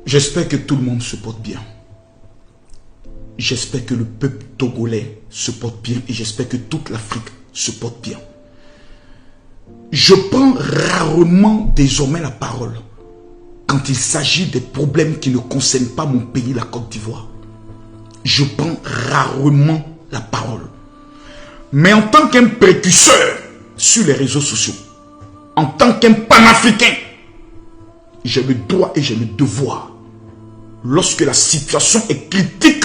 J'espère que tout le monde se porte bien. J'espère que le peuple togolais se porte bien et j'espère que toute l'Afrique se porte bien. Je prends rarement désormais la parole quand il s'agit des problèmes qui ne concernent pas mon pays, la Côte d'Ivoire. Je prends rarement la parole. Mais en tant qu'un précurseur sur les réseaux sociaux, en tant qu'un panafricain, j'ai le droit et j'ai le devoir, lorsque la situation est critique,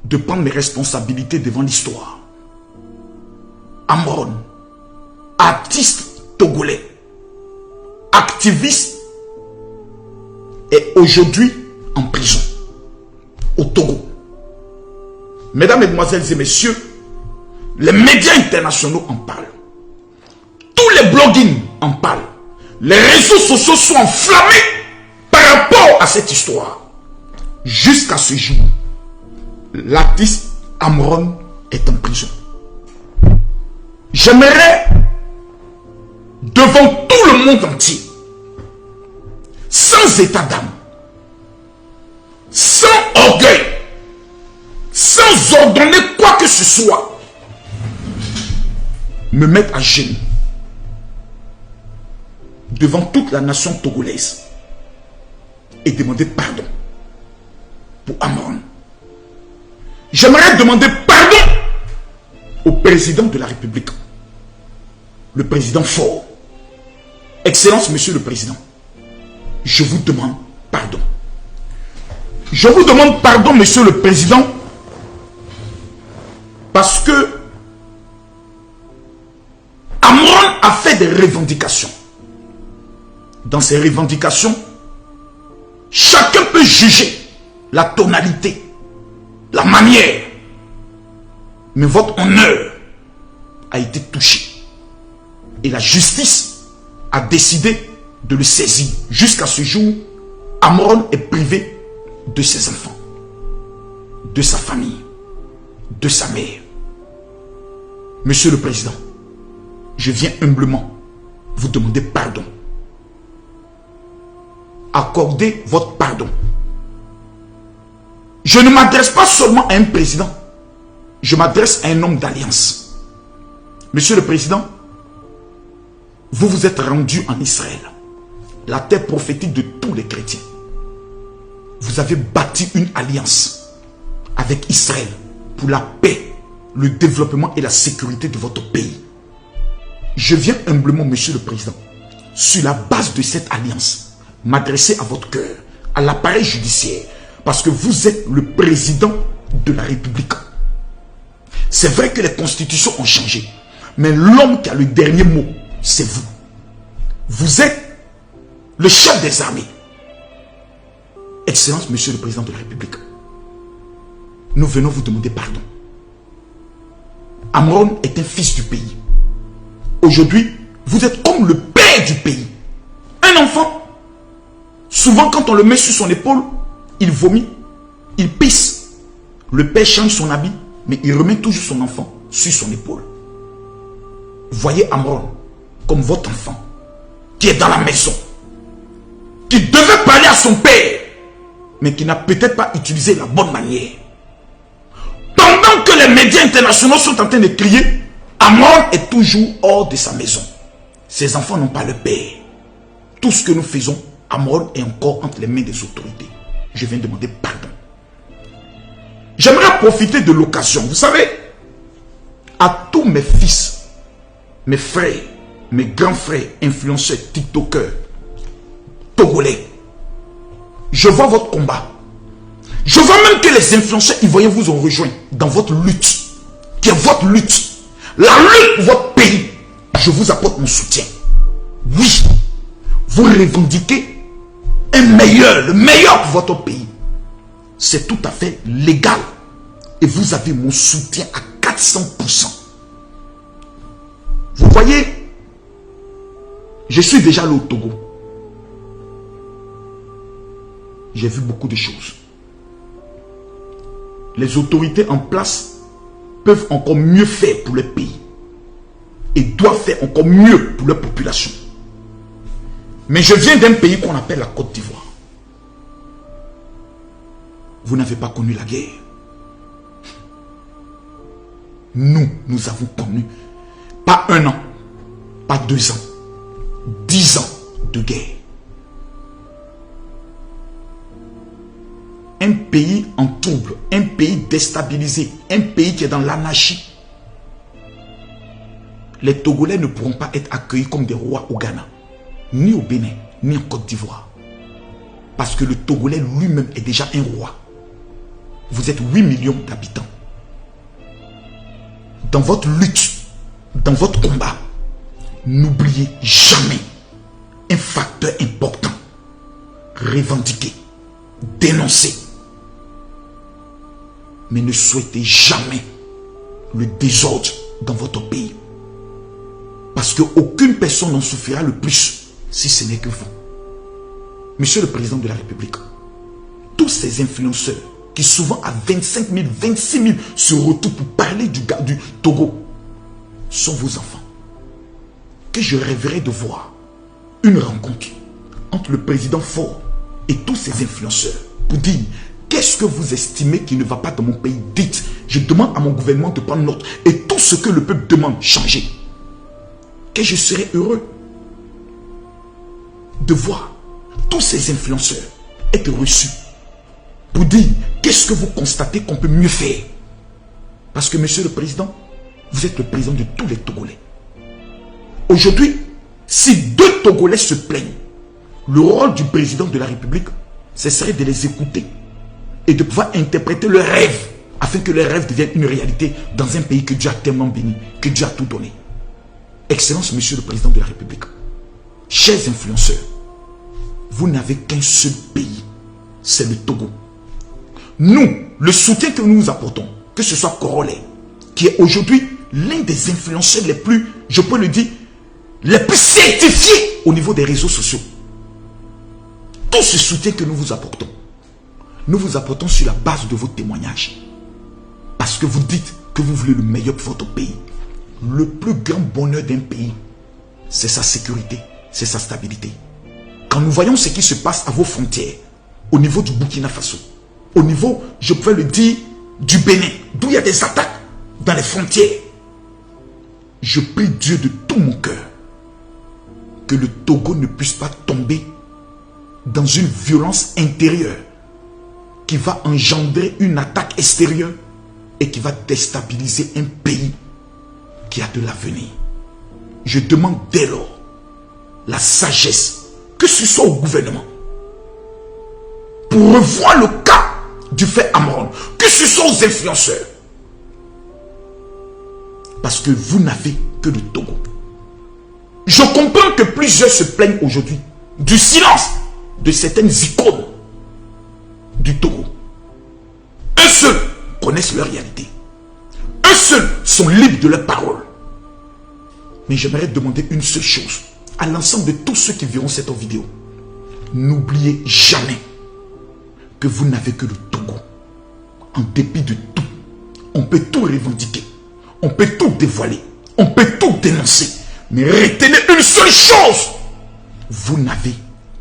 de prendre mes responsabilités devant l'histoire. Amron, artiste togolais, activiste, est aujourd'hui en prison, au Togo. Mesdames, Mesdemoiselles et Messieurs, les médias internationaux en parlent. Tous les bloggings en parlent. Les réseaux sociaux sont enflammés par rapport à cette histoire. Jusqu'à ce jour, l'artiste Amron est en prison. J'aimerais, devant tout le monde entier, sans état d'âme, sans orgueil, sans ordonner quoi que ce soit, me mettre à genoux devant toute la nation togolaise et demander pardon pour Amron. J'aimerais demander pardon au président de la République, le président Faure. Excellence, monsieur le président, je vous demande pardon. Je vous demande pardon, monsieur le président, parce que Amron a fait des revendications. Dans ces revendications, chacun peut juger la tonalité, la manière. Mais votre honneur a été touché. Et la justice a décidé de le saisir. Jusqu'à ce jour, Amron est privé de ses enfants, de sa famille, de sa mère. Monsieur le Président, je viens humblement vous demander pardon. Accordez votre pardon. Je ne m'adresse pas seulement à un président, je m'adresse à un homme d'alliance. Monsieur le Président, vous vous êtes rendu en Israël, la terre prophétique de tous les chrétiens. Vous avez bâti une alliance avec Israël pour la paix, le développement et la sécurité de votre pays. Je viens humblement, Monsieur le Président, sur la base de cette alliance, m'adresser à votre cœur, à l'appareil judiciaire, parce que vous êtes le président de la République. C'est vrai que les constitutions ont changé, mais l'homme qui a le dernier mot, c'est vous. Vous êtes le chef des armées. Excellence, Monsieur le Président de la République, nous venons vous demander pardon. Amron est un fils du pays. Aujourd'hui, vous êtes comme le père du pays. Un enfant, souvent quand on le met sur son épaule, il vomit, il pisse. Le père change son habit, mais il remet toujours son enfant sur son épaule. Voyez Amron comme votre enfant, qui est dans la maison, qui devait parler à son père, mais qui n'a peut-être pas utilisé la bonne manière. Pendant que les médias internationaux sont en train de crier, Amron est toujours hors de sa maison. Ses enfants n'ont pas le père. Tout ce que nous faisons, Amron est encore entre les mains des autorités. Je viens demander pardon. J'aimerais profiter de l'occasion, vous savez, à tous mes fils, mes frères, mes grands frères, influenceurs, tiktokers, togolais. Je vois votre combat. Je vois même que les influenceurs ivoiriens vous ont rejoint dans votre lutte, qui est votre lutte. La lutte pour votre pays. Je vous apporte mon soutien. Oui, vous revendiquez un meilleur, le meilleur pour votre pays. C'est tout à fait légal. Et vous avez mon soutien à 400%. Vous voyez, je suis déjà allé au Togo. J'ai vu beaucoup de choses. Les autorités en place peuvent encore mieux faire pour le pays. Et doivent faire encore mieux pour leur population. Mais je viens d'un pays qu'on appelle la Côte d'Ivoire. Vous n'avez pas connu la guerre. Nous avons connu, pas 1 an, pas 2 ans, 10 ans de guerre. Un pays en trouble, un pays déstabilisé, un pays qui est dans l'anarchie. Les Togolais ne pourront pas être accueillis comme des rois au Ghana, ni au Bénin, ni en Côte d'Ivoire. Parce que le Togolais lui-même est déjà un roi. Vous êtes 8 millions d'habitants. Dans votre lutte, dans votre combat, n'oubliez jamais un facteur important. Revendiquer, dénoncer. Mais ne souhaitez jamais le désordre dans votre pays. Parce qu'aucune personne n'en souffrira le plus si ce n'est que vous. Monsieur le Président de la République, tous ces influenceurs qui souvent à 25 000, 26 000 se retrouvent pour parler du Togo sont vos enfants. Que je rêverais de voir une rencontre entre le président Faure et tous ces influenceurs pour dire qu'est-ce que vous estimez qui ne va pas dans mon pays. Dites, je demande à mon gouvernement de prendre note et tout ce que le peuple demande, changer. Que je serais heureux de voir tous ces influenceurs être reçus pour dire qu'est-ce que vous constatez qu'on peut mieux faire. Parce que monsieur le président, vous êtes le président de tous les Togolais. Aujourd'hui, si 2 Togolais se plaignent, le rôle du président de la République, ce serait de les écouter et de pouvoir interpréter leurs rêves afin que leurs rêves deviennent une réalité dans un pays que Dieu a tellement béni, que Dieu a tout donné. Excellence, monsieur le président de la République, chers influenceurs, vous n'avez qu'un seul pays, c'est le Togo. Nous, le soutien que nous vous apportons, que ce soit Korole, qui est aujourd'hui l'un des influenceurs les plus, je peux le dire, les plus certifiés au niveau des réseaux sociaux. Tout ce soutien que nous vous apportons sur la base de vos témoignages. Parce que vous dites que vous voulez le meilleur pour votre pays. Le plus grand bonheur d'un pays, c'est sa sécurité, c'est sa stabilité. Quand nous voyons ce qui se passe à vos frontières, au niveau du Burkina Faso, au niveau, je peux le dire, du Bénin, d'où il y a des attaques dans les frontières, je prie Dieu de tout mon cœur que le Togo ne puisse pas tomber dans une violence intérieure qui va engendrer une attaque extérieure et qui va déstabiliser un pays qui a de l'avenir. Je demande dès lors la sagesse, que ce soit au gouvernement, pour revoir le cas du fait Amron, que ce soit aux influenceurs. Parce que vous n'avez que le Togo. Je comprends que plusieurs se plaignent aujourd'hui du silence de certaines icônes du Togo. Eux seuls connaissent leur réalité. Eux seuls sont libres de leurs paroles. Mais j'aimerais demander une seule chose à l'ensemble de tous ceux qui verront cette vidéo. N'oubliez jamais que vous n'avez que le Togo. En dépit de tout, on peut tout revendiquer. On peut tout dévoiler. On peut tout dénoncer. Mais retenez une seule chose. Vous n'avez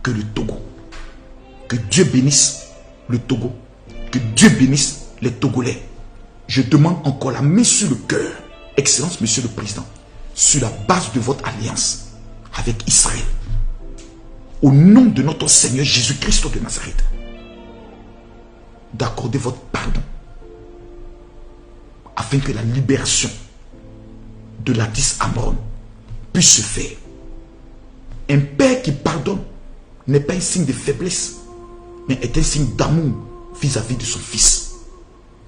que le Togo. Que Dieu bénisse le Togo. Que Dieu bénisse les Togolais. Je demande encore la main sur le cœur, Excellence, Monsieur le Président, sur la base de votre alliance avec Israël. Au nom de notre Seigneur Jésus-Christ de Nazareth, d'accorder votre pardon afin que la libération de Ladis Amron puisse se faire. Un père qui pardonne n'est pas un signe de faiblesse, mais est un signe d'amour vis-à-vis de son fils.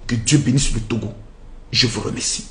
Que Dieu bénisse le Togo. Je vous remercie.